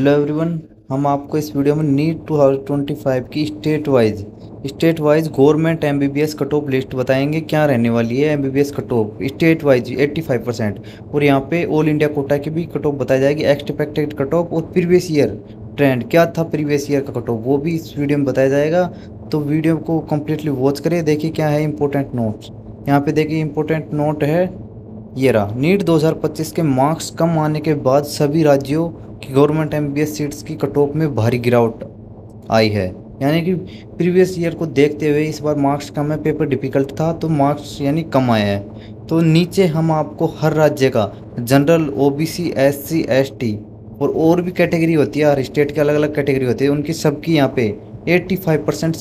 Hello everyone. हम आपको इस वीडियो में नीट 2025 की state wise government MBBS cut off list बताएंगे। क्या रहने वाली है MBBS cut off state wise 85%। और यहाँ पे ऑल इंडिया कोटा की भी कट ऑफ बताई जाएगी, एक्सपेक्टेड कट ऑफ और प्रीवियस ईयर ट्रेंड क्या था, प्रीवियस ईयर का कट ऑफ वो भी इस वीडियो में बताया जाएगा। तो वीडियो को कम्प्लीटली वॉच करिए। देखिए क्या है इंपॉर्टेंट नोट्स। यहाँ पे देखिए इंपॉर्टेंट नोट है, ये रहा। नीट 2025 के मार्क्स कम आने के बाद सभी राज्यों की गवर्नमेंट एमबीबीएस सीट्स की कट ऑफ में भारी गिरावट आई है। यानी कि प्रीवियस ईयर को देखते हुए इस बार मार्क्स कम है, पेपर डिफिकल्ट था तो मार्क्स यानी कम आया है। तो नीचे हम आपको हर राज्य का जनरल, ओबीसी, एससी, एसटी और भी कैटेगरी होती है, हर स्टेट की अलग अलग कैटेगरी होती है, उनकी सबकी यहाँ पे 85%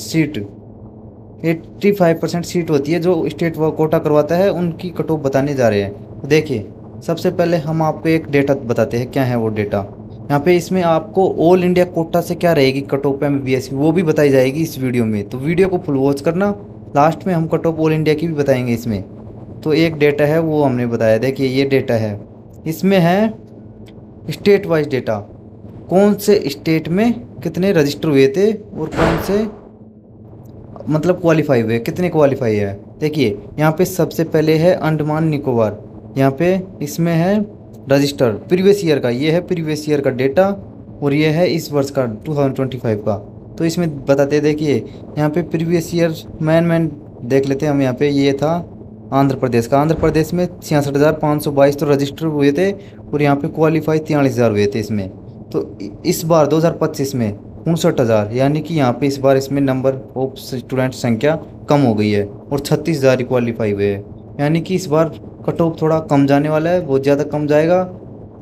सीट होती है जो स्टेट व कोटा करवाता है, उनकी कट ऑफ बताने जा रहे हैं। देखिए सबसे पहले हम आपको एक डेटा बताते हैं, क्या है वो डेटा। यहाँ पे इसमें आपको ऑल इंडिया कोटा से क्या रहेगी कट ऑफ एमबीबीएस की वो भी बताई जाएगी इस वीडियो में, तो वीडियो को फुल वॉच करना। लास्ट में हम कट ऑफ ऑल इंडिया की भी बताएंगे इसमें। तो एक डेटा है वो हमने बताया, देखिए ये डेटा है, इसमें है स्टेट वाइज डेटा, कौन से स्टेट में कितने रजिस्टर हुए थे और कौन से मतलब क्वालिफाई हुए, कितने क्वालिफाई है। देखिए यहाँ पे सबसे पहले है अंडमान निकोबार, यहाँ पे इसमें है रजिस्टर प्रीवियस ईयर का, ये है प्रीवियस ईयर का डेटा और ये है इस वर्ष का 2025 का। तो इसमें बताते हैं, देखिए यहाँ पे प्रीवियस ईयर मैन देख लेते हैं हम। यहाँ पे ये था आंध्र प्रदेश का, आंध्र प्रदेश में 66,522 तो रजिस्टर हुए थे और यहाँ पे क्वालिफाई 43,000 हुए थे इसमें। तो इस बार 2025 में 59,000, यानी कि यहाँ पे इस बार इसमें नंबर ऑफ स्टूडेंट संख्या कम हो गई है और 36,000 ही क्वालिफाई हुए हैं। यानी कि इस बार कट ऑफ थोड़ा कम जाने वाला है, बहुत ज़्यादा कम जाएगा।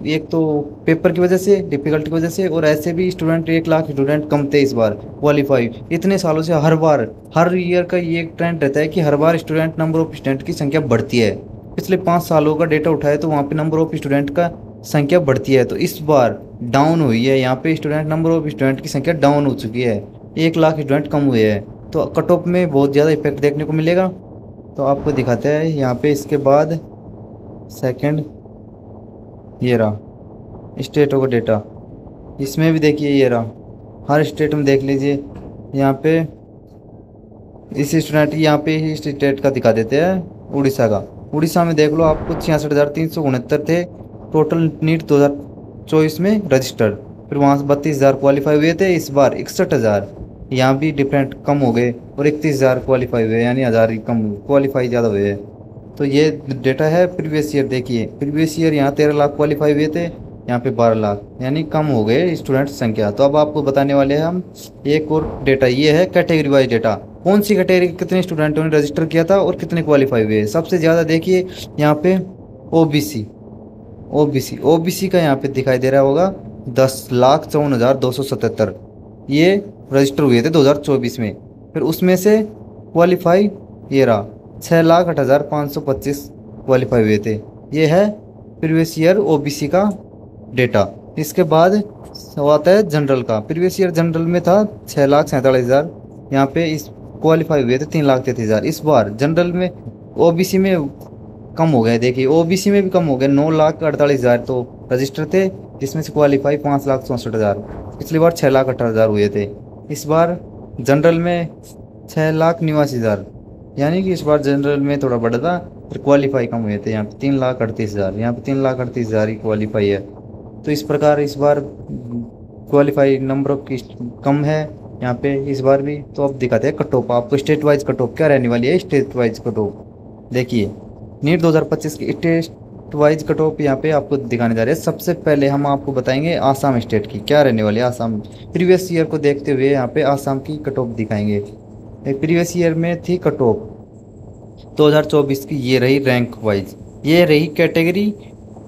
एक तो पेपर की वजह से, डिफ़िकल्ट की वजह से, और ऐसे भी स्टूडेंट 1 लाख स्टूडेंट कम थे इस बार क्वालिफाई। इतने सालों से हर ईयर का ये एक ट्रेंड रहता है कि हर बार स्टूडेंट नंबर ऑफ स्टूडेंट की संख्या बढ़ती है। पिछले 5 सालों का डेटा उठाए तो वहाँ पे नंबर ऑफ स्टूडेंट का संख्या बढ़ती है, तो इस बार डाउन हुई है। यहाँ पे स्टूडेंट नंबर ऑफ स्टूडेंट की संख्या डाउन हो चुकी है, 1 लाख स्टूडेंट कम हुए हैं, तो कट ऑफ में बहुत ज़्यादा इफेक्ट देखने को मिलेगा। तो आपको दिखाते हैं यहाँ पे। इसके बाद सेकंड ये रहा स्टेटों का डेटा, इसमें भी देखिए ये रहा, हर स्टेट में देख लीजिए। यहाँ पे इस स्टूडेंट यहाँ पे ही स्टेट का दिखा देते हैं, उड़ीसा का। उड़ीसा में देख लो, आपको 66,369 थे टोटल नीट 2024 में रजिस्टर्ड, फिर वहाँ से 32,000 क्वालिफाई हुए थे, इस बार 61,000। यहाँ भी डिफरेंट कम हो गए और 31,000 क्वालिफाई हुए, यानी 1,000 ही कम क्वालिफाई ज़्यादा हुए हैं। तो ये डेटा है प्रीवियस ईयर। देखिए प्रीवियस ईयर यहाँ 13 लाख क्वालिफाई हुए थे, यहाँ पे 12 लाख, यानी कम हो गए स्टूडेंट संख्या। तो अब आपको बताने वाले हैं हम एक और डेटा, ये है कैटेगरी वाइज डेटा, कौन सी कैटेगरी के कितने स्टूडेंटों ने रजिस्टर किया था और कितने क्वालिफाई हुए। सबसे ज़्यादा देखिए यहाँ पे ओबीसी का यहाँ पे दिखाई दे रहा होगा 10,54,277 ये रजिस्टर हुए थे 2024 में। फिर उसमें से क्वालिफाई ये रहा 6,08,525 क्वालिफाई हुए थे। ये है प्रीवियस ईयर ओबीसी का डेटा। इसके बाद आता है जनरल का। प्रीवियस ईयर जनरल में था 6,47,000, यहाँ पे इस क्वालिफाई हुए थे 3,33,000। इस बार जनरल में ओबीसी में कम हो गए, देखिए ओबीसी में भी कम हो गए, 9,48,000 तो रजिस्टर थे, जिसमें से क्वालिफाई 5,64,000। पिछली बार 6,18,000 हुए थे, इस बार जनरल में 6,89,000, यानी कि इस बार जनरल में थोड़ा बढ़ा था, फिर क्वालिफाई कम हुए थे। यहाँ पे 3,38,000, यहाँ पे 3,38,000 ही क्वालिफाई है। तो इस प्रकार इस बार क्वालिफाई नंबर ऑफ की कम है यहाँ पे इस बार भी। तो अब दिखाते हैं कट ऑफ आपको, स्टेट वाइज कट ऑफ क्या रहने वाली है। स्टेट वाइज कट ऑफ देखिए नीट 2025 की स्टेट वाइज कट ऑफ यहाँ पे आपको दिखाने जा रहे हैं। सबसे पहले हम आपको बताएंगे आसाम स्टेट की क्या रहने वाली है। आसाम प्रीवियस ईयर को देखते हुए यहाँ पे आसाम की कट ऑफ दिखाएंगे। प्रीवियस ईयर में थी कट ऑफ 2024 की, ये रही रैंक वाइज, ये रही कैटेगरी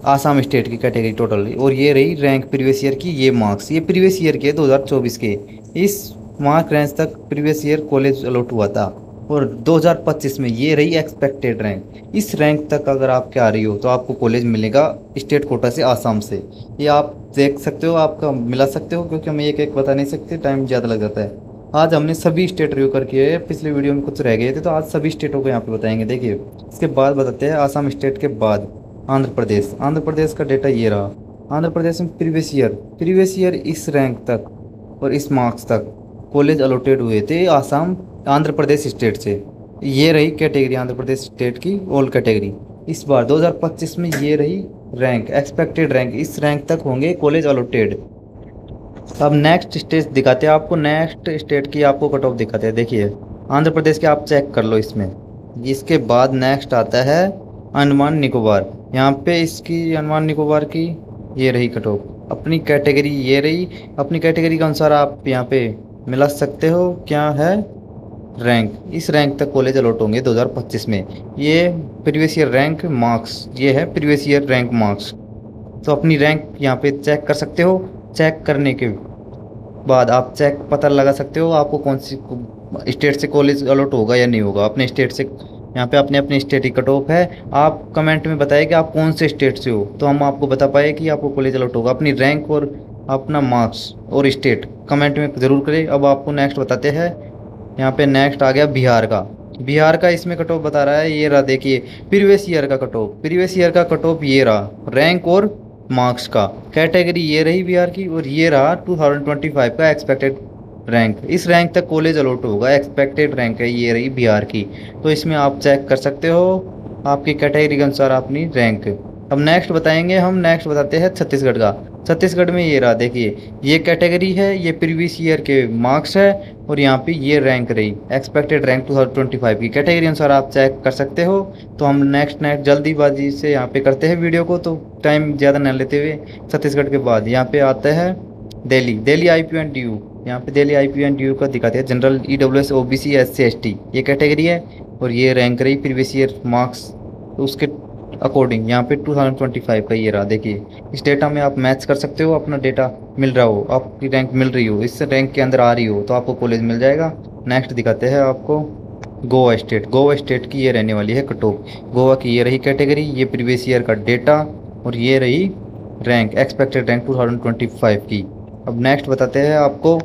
आसाम स्टेट की कैटेगरी टोटल, और ये रही रैंक प्रीवियस ईयर की। ये मार्क्स ये प्रीवियस ईयर के 2024 के, इस मार्क रेंज तक प्रीवियस ईयर कॉलेज अलॉट हुआ था। और 2025 में ये रही एक्सपेक्टेड रैंक। इस रैंक तक अगर आपके आ रही हो तो आपको कॉलेज मिलेगा स्टेट कोटा से, आसाम से। ये आप देख सकते हो, आपका मिला सकते हो, क्योंकि हम एक एक बता नहीं सकते, टाइम ज़्यादा लग जाता है। आज हमने सभी स्टेट रिव्यू करके, पिछले वीडियो में कुछ रह गए थे तो आज सभी स्टेटों को यहाँ पे बताएंगे। देखिए इसके बाद बताते हैं आसाम स्टेट के बाद आंध्र प्रदेश। आंध्र प्रदेश का डेटा ये रहा। आंध्र प्रदेश में प्रीवियस ईयर इस रैंक तक और इस मार्क्स तक कॉलेज अलॉटेड हुए थे आसाम आंध्र प्रदेश स्टेट से। ये रही कैटेगरी आंध्र प्रदेश स्टेट की ऑल कैटेगरी। इस बार 2025 में ये रही रैंक, एक्सपेक्टेड रैंक, इस रैंक तक होंगे कॉलेज अलॉटेड। अब नेक्स्ट स्टेट दिखाते हैं आपको, नेक्स्ट स्टेट की आपको कट ऑफ दिखाते हैं। देखिए आंध्र प्रदेश के आप चेक कर लो इसमें। इसके बाद नेक्स्ट आता है अंडमान निकोबार। यहाँ पे इसकी अंडमान निकोबार की ये रही कट ऑफ, अपनी कैटेगरी ये रही। अपनी कैटेगरी के अनुसार आप यहाँ पे मिला सकते हो क्या है रैंक। इस रैंक तक कॉलेज अलॉट होंगे 2025 में। ये प्रीवियस ईयर रैंक मार्क्स, ये है प्रीवियस ईयर रैंक मार्क्स। तो अपनी रैंक यहाँ पे चेक कर सकते हो। चेक करने के बाद आप चेक पता लगा सकते हो आपको कौन सी स्टेट से कॉलेज अलॉट होगा या नहीं होगा। अपने स्टेट से यहाँ पे अपने अपने स्टेट की कट ऑफ है। आप कमेंट में बताइए कि आप कौन से स्टेट से हो, तो हम आपको बता पाए कि आपको कॉलेज अलॉट होगा। अपनी रैंक और अपना मार्क्स और स्टेट कमेंट में ज़रूर करें। अब आपको नेक्स्ट बताते हैं। यहाँ पे नेक्स्ट आ गया बिहार का। बिहार का इसमें कट ऑफ बता रहा है, ये रहा देखिए प्रीवियस ईयर का कट ऑफ। प्रीवियस ईयर का कट ऑफ ये रहा रैंक और मार्क्स का। कैटेगरी ये रही बिहार की और ये रहा 2025 का एक्सपेक्टेड रैंक। इस रैंक तक कॉलेज अलॉट होगा, एक्सपेक्टेड रैंक है ये रही बिहार की। तो इसमें आप चेक कर सकते हो आपकी कैटेगरी के अनुसार अपनी रैंक। अब नेक्स्ट बताएंगे हम, नेक्स्ट बताते हैं छत्तीसगढ़ का। छत्तीसगढ़ में ये रहा देखिए, ये कैटेगरी है, ये प्रीवियस ईयर के मार्क्स है और यहाँ पे ये रैंक रही एक्सपेक्टेड रैंक 2025 की। कैटेगरी अनुसार आप चेक कर सकते हो। तो हम नेक्स्ट जल्दीबाजी से यहाँ पे करते हैं वीडियो को, तो टाइम ज़्यादा न लेते हुए छत्तीसगढ़ के बाद यहाँ पे आता है दिल्ली IP एंड DU। यहाँ पे दिल्ली IP एंड DU का दिखाते हैं general EWS OBC SC ST ये कैटेगरी है और ये रैंक रही प्रीवियस ईयर मार्क्स। तो उसके अकॉर्डिंग यहाँ पे 2025 का ये रहा देखिए। इस डेटा में आप मैच कर सकते हो, अपना डेटा मिल रहा हो, आपकी रैंक मिल रही हो, इस रैंक के अंदर आ रही हो तो आपको कॉलेज मिल जाएगा। नेक्स्ट दिखाते हैं आपको गोवा स्टेट। गोवा स्टेट की ये रहने वाली है कट ऑफ। गोवा की ये रही कैटेगरी, ये प्रीवियस ईयर का डेटा और ये रही रैंक एक्सपेक्टेड रैंक 2025 की। अब नेक्स्ट बताते हैं आपको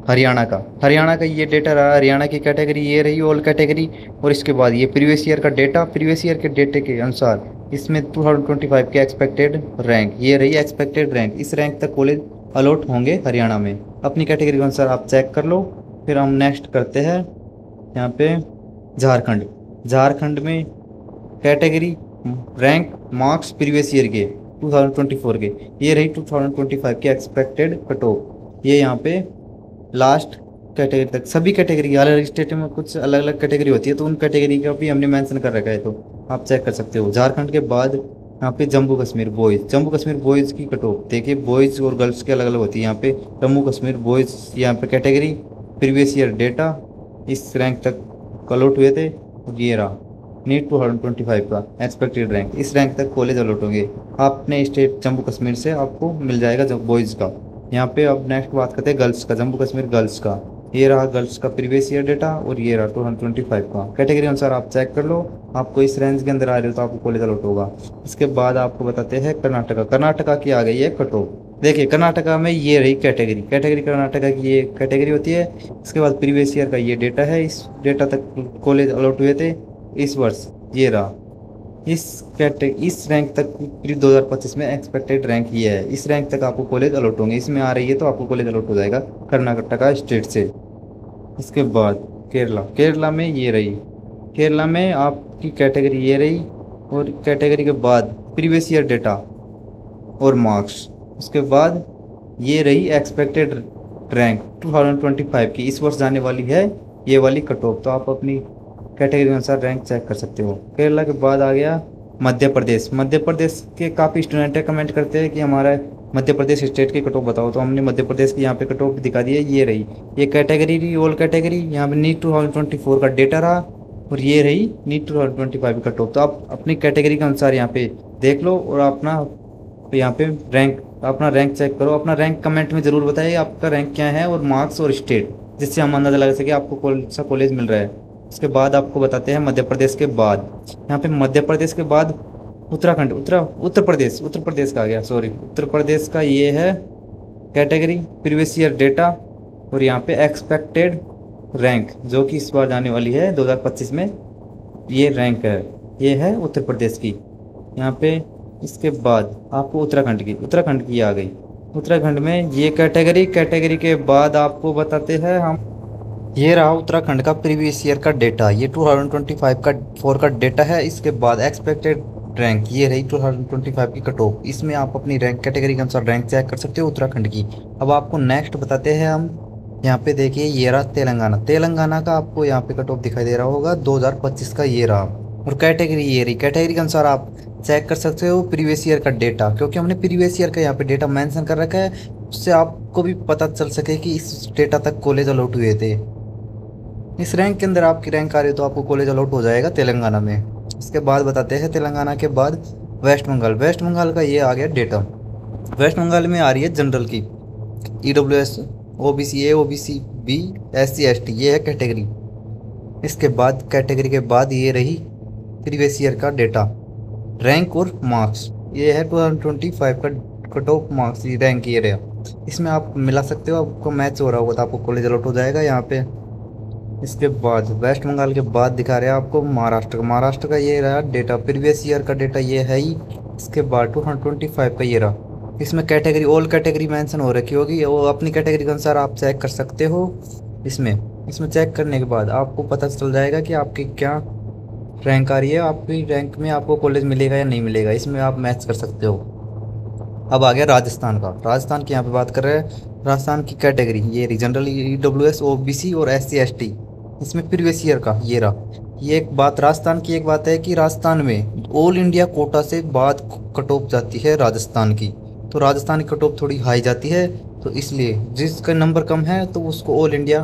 हरियाणा का। हरियाणा का ये डेटा रहा, हरियाणा की कैटेगरी ये रही ऑल कैटेगरी और इसके बाद ये प्रीवियस ईयर का डेटा। प्रीवियस ईयर के डेटे के अनुसार इसमें 2025 के एक्सपेक्टेड रैंक ये रही एक्सपेक्टेड रैंक। इस रैंक तक कॉलेज अलॉट होंगे हरियाणा में। अपनी कैटेगरी के अनुसार आप चेक कर लो। फिर हम नेक्स्ट करते हैं यहाँ पे झारखंड। झारखंड में category rank marks previous year के 2024 के ये रही 2025 के एक्सपेक्टेड कट ऑफ। ये यहाँ पे लास्ट कैटेगरी तक सभी कैटेगरी अलग अलग स्टेट में कुछ अलग अलग कैटेगरी होती है, तो उन कैटेगरी का भी हमने मेंशन कर रखा है, तो आप चेक कर सकते हो। झारखंड के बाद यहाँ पे जम्मू कश्मीर बॉयज़ की कट ऑफ देखिए, बॉयज़ और गर्ल्स के अलग अलग होती है। यहाँ पे जम्मू कश्मीर बॉयज़ यहाँ पे कैटेगरी प्रीवियस ईयर डेटा इस रैंक तक अलॉट हुए थे और ये रहा नीट 2025 का एक्सपेक्टेड रैंक। इस रैंक तक कॉलेज अलॉट होंगे। आपने स्टेट जम्मू कश्मीर से आपको मिल जाएगा जब बॉयज़ का। यहाँ पे अब नेक्स्ट बात करते हैं गर्ल्स का। जम्मू कश्मीर गर्ल्स का ये रहा गर्ल्स का प्रीवियस ईयर डेटा और ये रहा 2025 का। कैटेगरी अनुसार आप चेक कर लो, आपको इस रेंज के अंदर आ रहे हो तो आपको कॉलेज अलॉट होगा। इसके बाद आपको बताते हैं कर्नाटका। कर्नाटका की आ गई है कट ऑफ। देखिए कर्नाटका में ये रही कैटेगरी कर्नाटका की ये कैटेगरी होती है। इसके बाद प्रीवियस ईयर का ये डेटा है, इस डेटा तक कॉलेज अलॉट हुए थे इस वर्ष। ये रहा इस रैंक तक 2025 में एक्सपेक्टेड रैंक ये है। इस रैंक तक आपको कॉलेज अलॉट होंगे, इसमें आ रही है तो आपको कॉलेज अलॉट हो जाएगा कर्नाटका स्टेट से। इसके बाद केरला में ये रही, केरला में आपकी कैटेगरी ये रही और कैटेगरी के बाद प्रीवियस ईयर डेटा और मार्क्स। उसके बाद ये रही एक्सपेक्टेड रैंक 2025 की, इस वर्ष जाने वाली है ये वाली कट ऑफ। तो आप अपनी कैटेगरी के अनुसार रैंक चेक कर सकते हो। केरला के बाद आ गया मध्य प्रदेश। मध्य प्रदेश के काफ़ी स्टूडेंट है कमेंट करते हैं कि हमारा मध्य प्रदेश स्टेट की कट ऑफ बताओ, तो हमने मध्य प्रदेश की यहाँ पे कट ऑफ दिखा दी है। ये रही ये कैटेगरी रही ऑल कैटेगरी, यहाँ पे नीट 2024 का डेटा रहा और ये रही नीट 2025 की कट ऑफ। तो आप अपनी कैटेगरी के अनुसार यहाँ पे देख लो और अपना यहाँ पे अपना रैंक चेक करो। अपना रैंक कमेंट में ज़रूर बताइए आपका रैंक क्या है और मार्क्स और स्टेट, जिससे हम अंदाज़ा लगा सके आपको कौन सा कॉलेज मिल रहा है। उसके बाद आपको बताते हैं मध्य प्रदेश के बाद, यहाँ पे मध्य प्रदेश के बाद उत्तराखंड उत्तर प्रदेश का आ गया, सॉरी उत्तर प्रदेश का ये है कैटेगरी प्रीवियस ईयर डेटा और यहाँ पे एक्सपेक्टेड रैंक जो कि इस बार जाने वाली है 2025 में। ये रैंक है, ये है उत्तर प्रदेश की। यहाँ पे इसके बाद आपको उत्तराखंड की आ गई। उत्तराखंड में ये कैटेगरी के बाद आपको बताते हैं हम। ये रहा उत्तराखंड का प्रीवियस ईयर का डेटा, ये 2025 का 4 का डेटा है। इसके बाद एक्सपेक्टेड रैंक, ये रही 2025 की कट ऑफ। इसमें आप अपनी रैंक कैटेगरी के अनुसार रैंक चेक कर सकते हो उत्तराखंड की। अब आपको नेक्स्ट बताते हैं हम। यहाँ पे देखिए ये रहा तेलंगाना का आपको यहाँ पे कट ऑफ दिखाई दे रहा होगा 2025 का, ये रहा। और कैटेगरी ये रही, कैटेगरी के अनुसार आप चेक कर सकते हो प्रीवियस ईयर का डेटा, क्योंकि हमने प्रीवियस ईयर का यहाँ पे डेटा मेंशन कर रखा है, उससे आपको भी पता चल सके कि इस डेटा तक कॉलेज अलॉट हुए थे। इस रैंक के अंदर आपकी रैंक आ रही है तो आपको कॉलेज अलॉट हो जाएगा तेलंगाना में। इसके बाद बताते हैं तेलंगाना के बाद वेस्ट बंगाल का ये आ गया डेटा। वेस्ट बंगाल में आ रही है जनरल की EWS OBC A OBC B SC ST, ये है कैटेगरी। इसके बाद कैटेगरी के बाद ये रही प्रीवियस ईयर का डेटा, रैंक और मार्क्स। ये है 2025 का कट ऑफ मार्क्स, ये रैंक ये रहा। इसमें आप मिला सकते हो, आपको मैच हो रहा होगा तो आपको कॉलेज अलॉट हो जाएगा यहाँ पे। इसके बाद वेस्ट बंगाल के बाद दिखा रहे हैं आपको महाराष्ट्र का ये रहा डेटा, प्रीवियस ईयर का डेटा ये है ही। इसके बाद 2025 का ये रहा। इसमें कैटेगरी ऑल कैटेगरी मेंशन हो रखी होगी, वो अपनी कैटेगरी के अनुसार आप चेक कर सकते हो। इसमें चेक करने के बाद आपको पता चल जाएगा कि आपकी क्या रैंक आ रही है, आपकी रैंक में आपको कॉलेज मिलेगा या नहीं मिलेगा, इसमें आप मैच कर सकते हो। अब आ गया राजस्थान का। राजस्थान की यहाँ पे बात कर रहे हैं। राजस्थान की कैटेगरी ये जनरल EWS OBC और SC ST। इसमें प्रीवियस ईयर का ये रहा। ये एक बात राजस्थान की, एक बात है कि राजस्थान में ऑल इंडिया कोटा से बाद कट ऑफ जाती है राजस्थान की, तो राजस्थान की कट ऑफ थोड़ी हाई जाती है, तो इसलिए जिसका नंबर कम है तो उसको ऑल इंडिया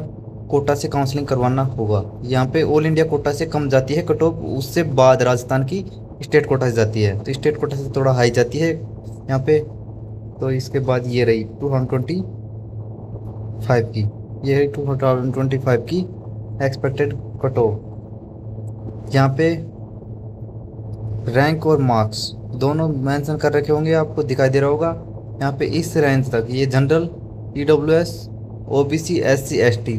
कोटा से काउंसलिंग करवाना होगा। यहाँ पे ऑल इंडिया कोटा से कम जाती है कट ऑफ, उससे बाद राजस्थान की स्टेट कोटा से जाती है, तो स्टेट कोटा से थोड़ा हाई जाती है यहाँ पे। तो इसके बाद ये रही 2025 की, ये है 2025 की एक्सपेक्टेड कट ऑफ। यहाँ पे रैंक और मार्क्स दोनों मेंशन कर रखे होंगे, आपको दिखाई दे रहा होगा। यहाँ पे इस रेंज तक ये general EWS OBC SC ST,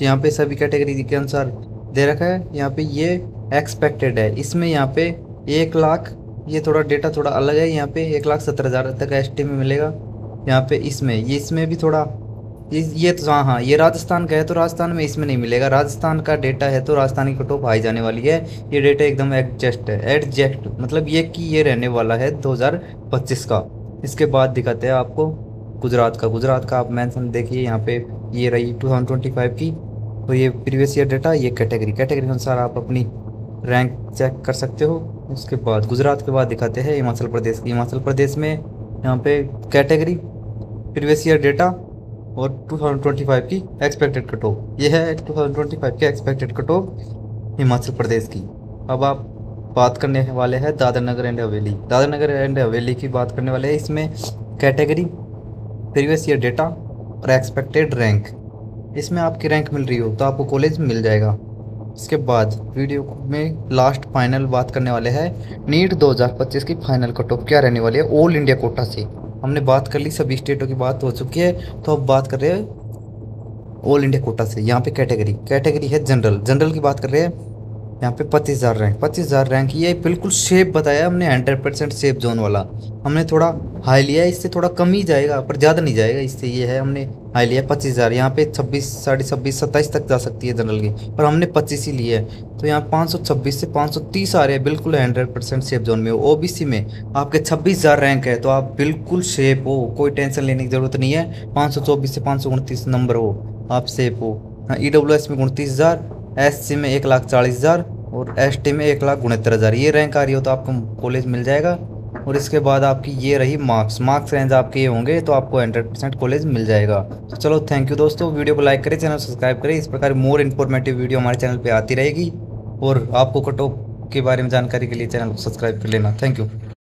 यहाँ पे सभी कैटेगरी के अनुसार दे रखा है। यहाँ पे ये एक्सपेक्टेड है, इसमें यहाँ पे 1 लाख, ये थोड़ा डेटा थोड़ा अलग है। यहाँ पे 1,70,000 तक ST में मिलेगा। यहाँ पे इसमें भी थोड़ा ये तो हाँ, ये राजस्थान का है तो राजस्थान में इसमें नहीं मिलेगा। राजस्थान का डेटा है तो राजस्थान की कट ऑफ हाई जाने वाली है। ये डेटा एकदम एग्जैक्ट मतलब ये कि ये रहने वाला है 2025 का। इसके बाद दिखाते हैं आपको गुजरात का आप मेंशन देखिए यहाँ पे, ये रही 2025 की। तो ये प्रीवियस ईयर डेटा, ये कैटेगरी के अनुसार आप अपनी रैंक चेक कर सकते हो। उसके बाद गुजरात के बाद दिखाते हैं हिमाचल प्रदेश में यहाँ पे कैटेगरी, प्रीवियस ईयर डेटा और 2025 की एक्सपेक्टेड कट ऑफ। ये है 2025 की expected cut off Himachal Pradesh की। अब आप बात करने वाले हैं दादर नगर एंड हवेली की बात करने वाले हैं। इसमें कैटेगरी, प्रीवियस ईयर डेटा और एक्सपेक्टेड रैंक, इसमें आपकी रैंक मिल रही हो तो आपको कॉलेज मिल जाएगा। इसके बाद वीडियो में लास्ट फाइनल बात करने वाले हैं नीट 2025 की फाइनल कट ऑफ क्या रहने वाली है ऑल इंडिया कोटा से। हमने बात कर ली, सभी स्टेटों की बात हो चुकी है, तो अब बात कर रहे हैं ऑल इंडिया कोटा से। यहाँ पे कैटेगरी है जनरल की बात कर रहे हैं। यहाँ पे 25,000 रैंक, ये बिल्कुल सेफ बताया हमने, 100% सेफ जोन वाला। हमने थोड़ा हाई लिया है, इससे थोड़ा कम ही जाएगा पर ज़्यादा नहीं जाएगा, इससे ये है हमने हाई लिया 25,000। यहाँ पे 26, 26.5, 27 तक जा सकती है जनरल की, पर हमने 25 ही लिया है। तो यहाँ 526 से 530 आ रहे हैं, बिल्कुल 100% सेफ जोन में हो। OBC में आपके 26,000 रैंक है तो आप बिल्कुल सेफ हो, कोई टेंशन लेने की ज़रूरत नहीं है। 524 से 529 नंबर हो, आप सेफ हो। EWS में 29,000, SC में 1,40,000 और ST में 1,69,000 ये रैंक आ रही हो तो आपको कॉलेज मिल जाएगा। और इसके बाद आपकी ये रही मार्क्स रेंज आपके ये होंगे तो आपको 100% कॉलेज मिल जाएगा। तो चलो थैंक यू दोस्तों, वीडियो को लाइक करें, चैनल सब्सक्राइब करें। इस प्रकार मोर इन्फॉर्मेटिव वीडियो हमारे चैनल पे आती रहेगी, और आपको कट ऑफ के बारे में जानकारी के लिए चैनल को सब्सक्राइब कर लेना। Thank you.